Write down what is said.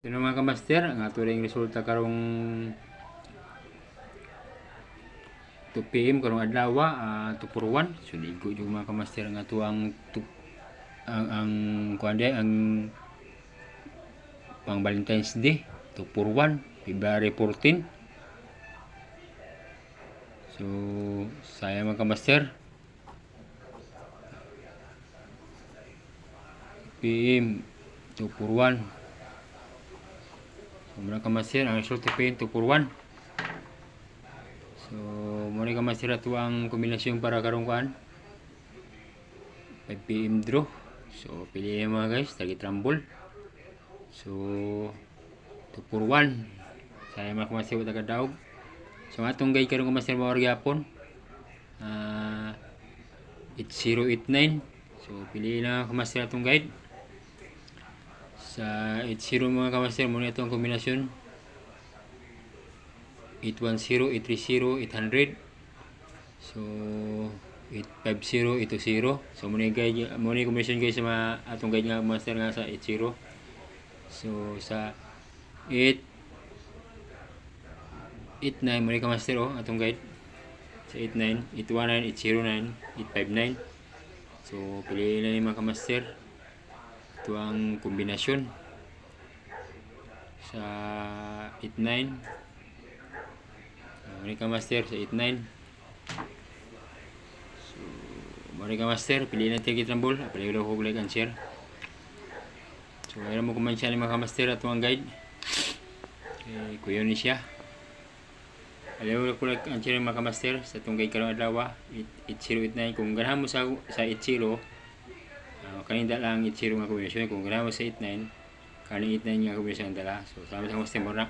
Ito na mga kamaster, ang ato ring resulta karong 2 PM karong adlaw, 2 for 1. So ligo jud mga kamaster ang ato ang kuande ang pang Valentine's Day 2 for 1 February 14. So saya mga kamaster PM 2 for 1. So mga kamaster ang result PM 2 for 1. So muna kamaster ato ang kombinasyon para karong kuan 5 PM draw. So pili mga guys, target rumble. So 2 for 1 saya mga kamaster wa tagadaog. So atong guide karong kamaster mao gyapon 8089. So pili na kamaster atong guide sa 80 mga kamaster. Muna ito ang kombinasyon 810, 830, 800. So 850, 820. So muna guide, muna kombinasyon guys sa mga atong guide nga master nga sa 80. So sa 889 muna kamaster atong guide sa 89, 819, 809, 859. So pili na ni mga kamaster ito ang kombinasyon sa 89. Muna kamaster sa 89. So muna kamaster pili na ticket ng ball, pili ko like and share. So mayroon mo kumansya ni mga kamaster ito ang guide kuyo ni siya. Alaw ko like and share mga kamaster sa itong guide karong adlaw 8089. Kung ganahan mo sa 80 kaninda lang 80 nga kombinasyon. Kung ganahan mo sa 89 kaning 89 nga kombinasyon dala. So salamat sa kamaster mo na.